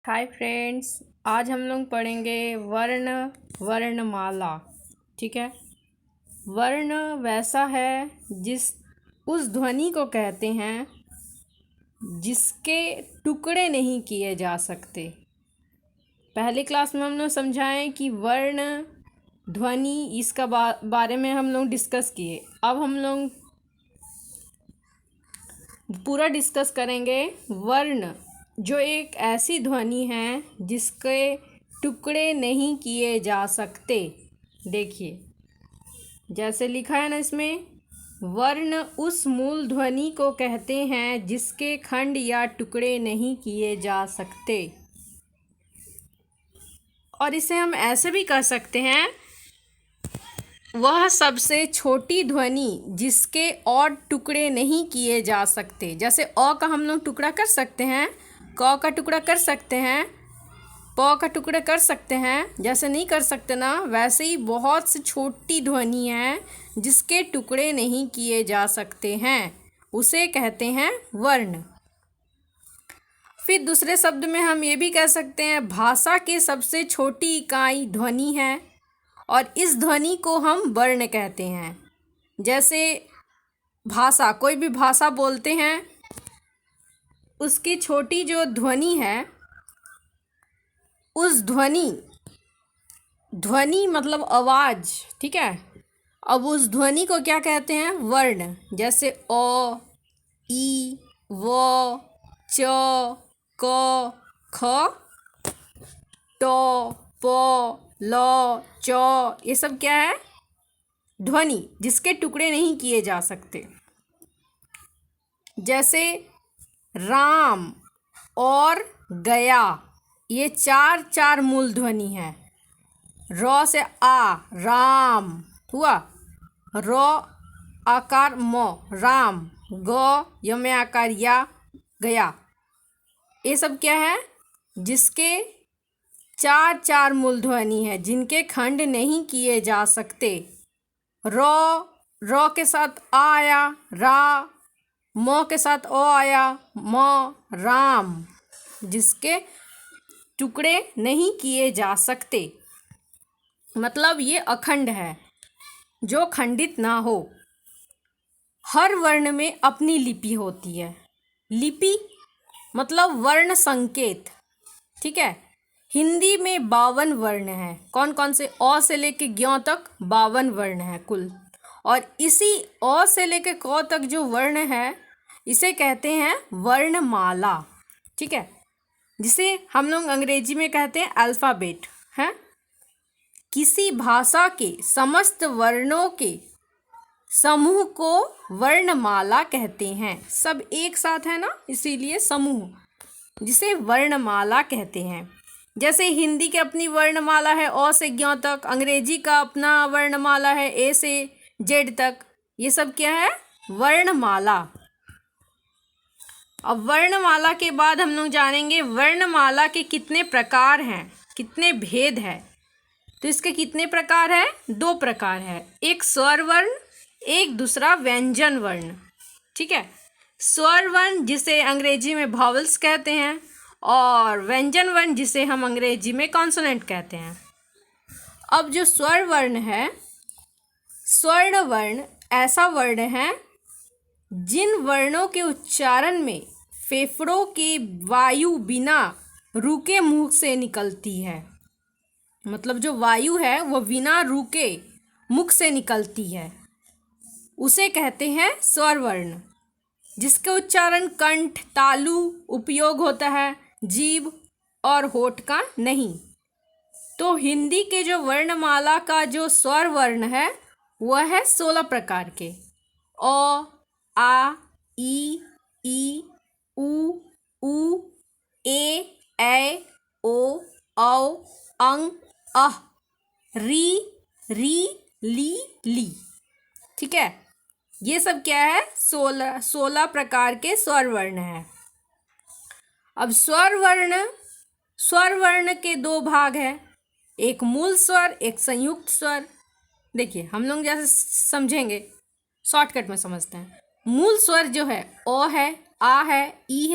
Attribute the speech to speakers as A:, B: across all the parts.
A: Hi friends, आज हम लोग पढ़ेंगे वर्ण वर्णमाला। ठीक है। वर्ण वैसा है उस ध्वनि को कहते हैं जिसके टुकड़े नहीं किए जा सकते। पहले क्लास में हम लोग समझाएं कि वर्ण ध्वनि इसका बारे में हम लोग डिस्कस किए। अब हम लोग पूरा डिस्कस करेंगे वर्ण, जो एक ऐसी ध्वनि है जिसके टुकड़े नहीं किए जा सकते। देखिए, जैसे लिखा है ना इसमें, वर्ण उस मूल ध्वनि को कहते हैं जिसके खंड या टुकड़े नहीं किए जा सकते। और इसे हम ऐसे भी कह सकते हैं, वह सबसे छोटी ध्वनि जिसके और टुकड़े नहीं किए जा सकते। जैसे अ का हम लोग टुकड़ा कर सकते हैं, क का टुकड़ा कर सकते हैं, प का टुकड़ा कर सकते हैं। जैसे नहीं कर सकते ना, वैसे ही बहुत सी छोटी ध्वनि है जिसके टुकड़े नहीं किए जा सकते हैं, उसे कहते हैं वर्ण। फिर दूसरे शब्द में हम ये भी कह सकते हैं, भाषा की सबसे छोटी इकाई ध्वनि है और इस ध्वनि को हम वर्ण कहते हैं। जैसे भाषा, कोई भी भाषा बोलते हैं, उसकी छोटी जो ध्वनि है, उस ध्वनि मतलब आवाज़। ठीक है। अब उस ध्वनि को क्या कहते हैं? वर्ण। जैसे अ, ई, व, च, क, ख, ट, प, ल, च, ये सब क्या है? ध्वनि जिसके टुकड़े नहीं किए जा सकते। जैसे राम और गया, ये चार मूल ध्वनि है। र से आ, राम हुआ। र आकार म, राम। ग यम आकार या, गया। ये सब क्या है? जिसके चार मूल ध्वनि है, जिनके खंड नहीं किए जा सकते। र के साथ आ आया, रा। म के साथ ओ आया, म, राम, जिसके टुकड़े नहीं किए जा सकते। मतलब ये अखंड है, जो खंडित ना हो। हर वर्ण में अपनी लिपि होती है। लिपि मतलब वर्ण संकेत। ठीक है। हिंदी में 52 वर्ण हैं। कौन कौन से? अ से लेके ज्ञ तक 52 वर्ण हैं कुल। और इसी अ से लेके क तक जो वर्ण है, इसे कहते हैं वर्णमाला। ठीक है। जिसे हम लोग अंग्रेजी में कहते हैं अल्फ़ाबेट है। किसी भाषा के समस्त वर्णों के समूह को वर्णमाला कहते हैं। सब एक साथ है ना, इसीलिए समूह, जिसे वर्णमाला कहते हैं। जैसे हिंदी की अपनी वर्णमाला है अ से ज्ञ तक, अंग्रेजी का अपना वर्णमाला है ए से जेड तक। ये सब क्या है? वर्णमाला। अब वर्णमाला के बाद हम लोग जानेंगे वर्णमाला के कितने प्रकार हैं, कितने भेद है। तो इसके कितने प्रकार है? 2 प्रकार है। एक स्वर वर्ण, एक दूसरा व्यंजन वर्ण। ठीक है। स्वर वर्ण जिसे अंग्रेजी में वॉवल्स कहते हैं, और व्यंजन वर्ण जिसे हम अंग्रेजी में कॉन्सोनेंट कहते हैं। अब जो स्वर वर्ण है, स्वर्ण वर्ण ऐसा वर्ण है जिन वर्णों के उच्चारण में फेफड़ों की वायु बिना रुके मुंह से निकलती है। मतलब जो वायु है वो बिना रुके मुख से निकलती है, उसे कहते हैं स्वर वर्ण। जिसके उच्चारण कंठ, तालु उपयोग होता है, जीभ और होठ का नहीं। तो हिंदी के जो वर्णमाला का जो स्वर वर्ण है, वह है 16 प्रकार के। अ, आ, ई, उ, ए, ओ, औ, अं, अह, री, ली। ठीक है। ये सब क्या है? 16 प्रकार के स्वर वर्ण है। अब स्वर वर्ण के 2 भाग है, एक मूल स्वर, एक संयुक्त स्वर। देखिए, हम लोग जैसे समझेंगे, शॉर्टकट में समझते हैं। मूल स्वर जो है, ओ है, आ है, ई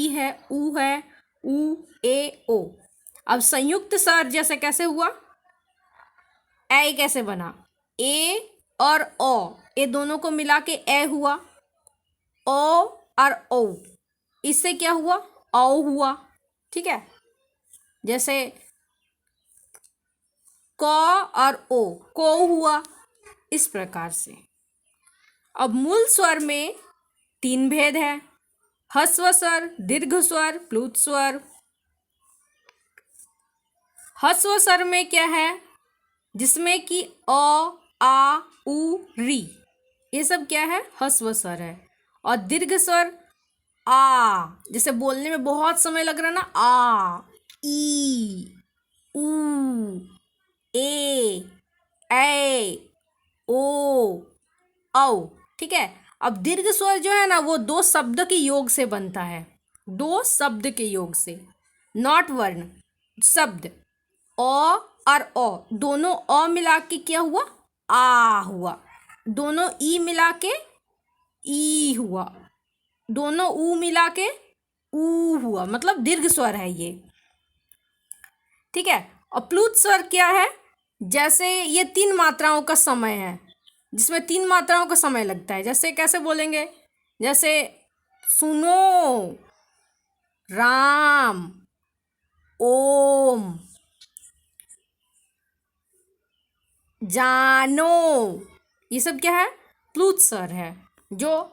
A: है, ऊ है, उ ए ओ। अब संयुक्त स्वर जैसे कैसे हुआ, ए कैसे बना, ए और ओ, ये दोनों को मिला के ए हुआ, ओ और ओ, इससे क्या हुआ, औ हुआ। ठीक है, जैसे क और ओ, को हुआ, इस प्रकार से। अब मूल स्वर में 3 भेद है, ह्रस्व स्वर, दीर्घ स्वर, प्लुत स्वर। ह्रस्व स्वर में क्या है, जिसमें कि अ, आ, उ, री, ये सब क्या है, ह्रस्व स्वर है। और दीर्घ स्वर आ, जैसे बोलने में बहुत समय लग रहा है ना, आ, ई, उ, ए, ओ, औ। ठीक है। अब दीर्घ स्वर जो है ना, वो 2 शब्द के योग से बनता है, 2 शब्द के योग से, नॉट वर्ण, शब्द। अ और ओ, दोनों अ मिला के क्या हुआ, आ हुआ। दोनों ई मिला के ई हुआ। दोनों ऊ मिला के ऊ हुआ, मतलब दीर्घ स्वर है ये। ठीक है। और प्लुत स्वर क्या है, जैसे ये 3 मात्राओं का समय है, जिसमें 3 मात्राओं का समय लगता है। जैसे कैसे बोलेंगे, जैसे सुनो, राम, ओम, जानो, ये सब क्या है, प्लुत स्वर है। जो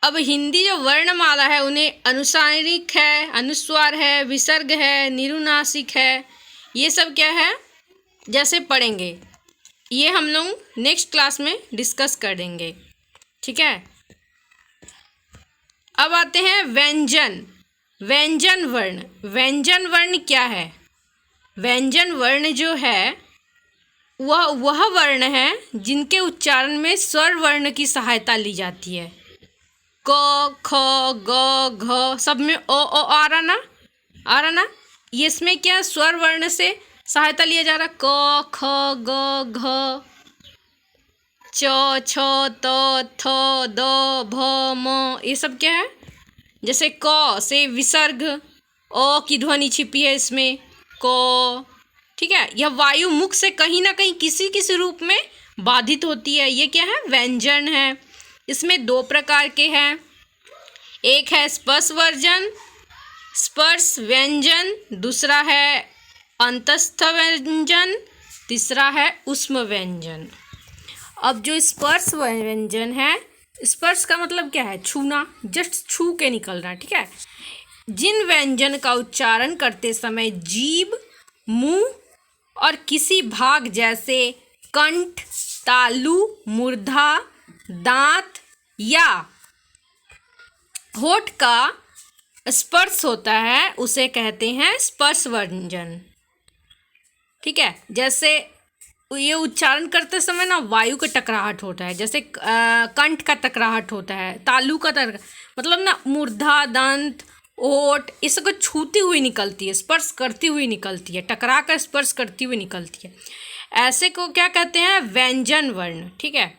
A: अब हिंदी जो वर्णमाला है, उन्हें अनुसारिक है, अनुस्वार है, विसर्ग है, निरुनासिक है, ये सब क्या है, जैसे पढ़ेंगे, ये हम लोग नेक्स्ट क्लास में डिस्कस करेंगे। ठीक है। अब आते हैं व्यंजन। व्यंजन वर्ण। व्यंजन वर्ण क्या है, व्यंजन वर्ण जो है वह वर्ण है जिनके उच्चारण में स्वर वर्ण की सहायता ली जाती है। क, ख, ग, घ, सब में ओ आ रहा ना, ये इसमें क्या स्वर वर्ण से सहायता लिया जा रहा, क, ख, ग, घ, च, छ, त, थ, द, भ, म, ये सब क्या है, जैसे क से विसर्ग, अ की ध्वनि छिपी है इसमें, क। ठीक है, यह वायु मुख से कहीं ना कहीं किसी किसी रूप में बाधित होती है, ये क्या है, व्यंजन है। इसमें 2 प्रकार के हैं, एक है स्पर्श वर्जन, स्पर्श व्यंजन, दूसरा है अंतस्थ व्यंजन, तीसरा है ऊष्म व्यंजन। अब जो स्पर्श व्यंजन है, स्पर्श का मतलब क्या है, छूना, जस्ट छू के निकलना। ठीक है। जिन व्यंजन का उच्चारण करते समय जीभ, मुंह और किसी भाग जैसे कंठ, तालु, मूर्धा, दांत या होठ का स्पर्श होता है, उसे कहते हैं स्पर्श व्यंजन। ठीक है। जैसे ये उच्चारण करते समय ना वायु का टकराहट होता है, जैसे कंठ का टकराहट होता है, तालु का मतलब ना मूर्धा, दंत, ओठ, इस सबको छूती हुई निकलती है, स्पर्श करती हुई निकलती है, टकरा कर स्पर्श करती हुई निकलती है, ऐसे को क्या कहते हैं, व्यंजन वर्ण। ठीक है।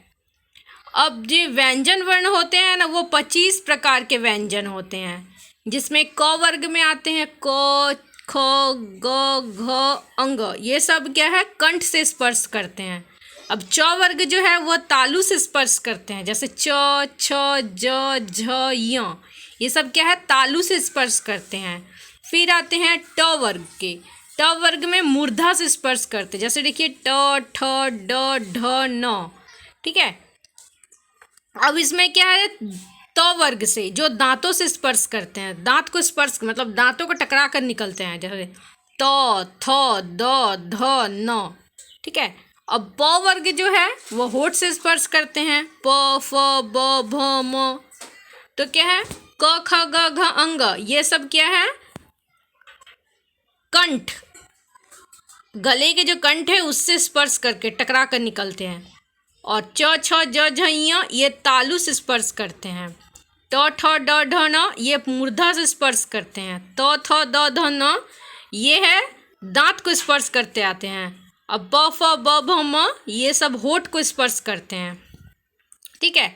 A: अब जो व्यंजन वर्ण होते हैं ना, वो 25 प्रकार के व्यंजन होते हैं, जिसमें क वर्ग में आते हैं क, ख, ग, घ, अंग, ये सब क्या है, कंठ से स्पर्श करते हैं। अब च वर्ग जो है वह तालु से स्पर्श करते हैं, जैसे च, छ, ज, झ, य, ये सब क्या है, तालु से स्पर्श करते हैं। फिर आते हैं ट वर्ग के, ट वर्ग में मूर्धा से स्पर्श करते हैं, जैसे देखिए ट, ठ, ड, ढ, न। ठीक है। अब इसमें क्या है, त वर्ग से जो दांतों से स्पर्श करते हैं, दांत को स्पर्श मतलब दांतों को टकरा कर निकलते हैं, जैसे त, थ, द, ध, न। ठीक है। अब प वर्ग जो है वो होठ से स्पर्श करते हैं, प, फ, ब, भ, म। तो क्या है, क, ख, ग, घ, अंग, ये सब क्या है, कंठ, गले के जो कंठ है उससे स्पर्श करके टकरा कर निकलते हैं। और च, छ, ज, झ, य, ये तालु से स्पर्श करते हैं। ट, ठ, ड, ढ, न, ये मूर्धा से स्पर्श करते हैं। त, थ, द, ध, न, ये है दांत को स्पर्श करते आते हैं। अब ब फ ब भ म ये सब होठ को स्पर्श करते हैं। ठीक है,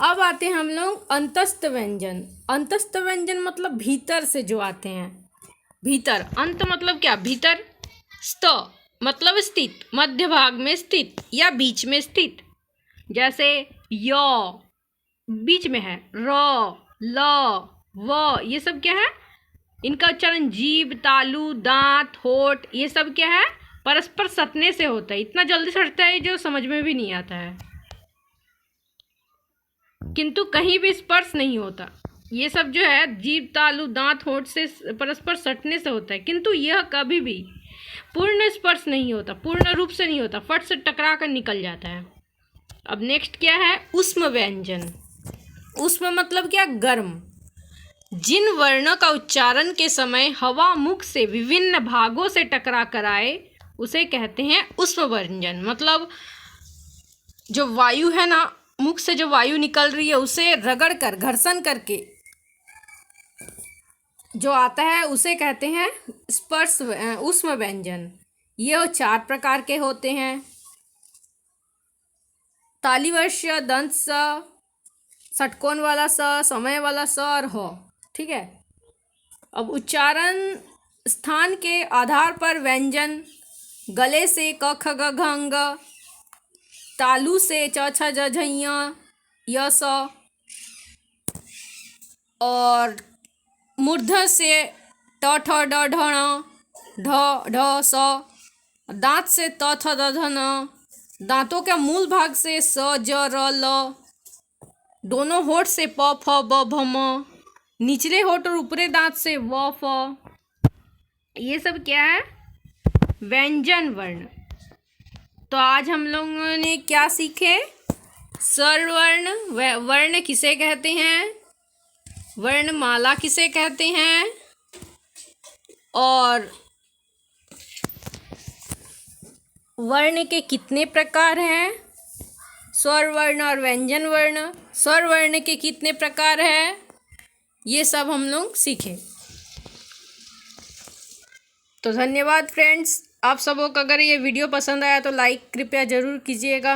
A: अब आते हैं हम लोग अंतस्थ व्यंजन। अंतस्थ व्यंजन मतलब भीतर से जो आते हैं, भीतर। अंत मतलब क्या? भीतर। स्त मतलब स्थित, मध्य भाग में स्थित या बीच में स्थित। जैसे य बीच में है, र, ल, व ये सब क्या है? इनका उच्चारण जीभ, तालु, दांत, होठ ये सब क्या है? परस्पर सटने से होता है। इतना जल्दी सटता है जो समझ में भी नहीं आता है, किंतु कहीं भी स्पर्श नहीं होता। ये सब जो है जीभ, तालु, दांत, होठ से परस्पर सटने से होता है, किंतु यह कभी भी पूर्ण स्पर्श नहीं होता, पूर्ण रूप से नहीं होता, फट से टकरा कर निकल जाता है। अब नेक्स्ट क्या है? उष्म व्यंजन। उष्म मतलब क्या? गर्म। जिन वर्णों का उच्चारण के समय हवा मुख से विभिन्न भागों से टकरा कर आए उसे कहते हैं उष्म व्यंजन। मतलब जो वायु है ना, मुख से जो वायु निकल रही है उसे रगड़ कर, घर्षण करके जो आता है उसे कहते हैं स्पर्श उष्म व्यंजन। ये 4 प्रकार के होते हैं। तालिवर्ष, दंत स, षटकोण वाला स, समय वाला स और ह। ठीक है, अब उच्चारण स्थान के आधार पर व्यंजन गले से क ख ग घ अंग, तालु से च छ ज झ ञ य स, और मूर्धन्य से ट ठ ड ढ ण ढ ढ स, दांत से त थ द ध न, दांतों के मूल भाग से स ज र ल, दोनों होठ से प फ ब भ म, निचले होठ और ऊपरी दांत से व फ। ये सब क्या है? व्यंजन वर्ण। तो आज हम लोगों ने क्या सीखे? स्वरवर्ण। वर्ण किसे कहते हैं? वर्णमाला किसे कहते हैं? और वर्ण के कितने प्रकार हैं? स्वर वर्ण और व्यंजन वर्ण। स्वर वर्ण के कितने प्रकार हैं? ये सब हम लोग सीखे। तो धन्यवाद फ्रेंड्स। आप सबों को अगर ये वीडियो पसंद आया तो लाइक कृपया ज़रूर कीजिएगा।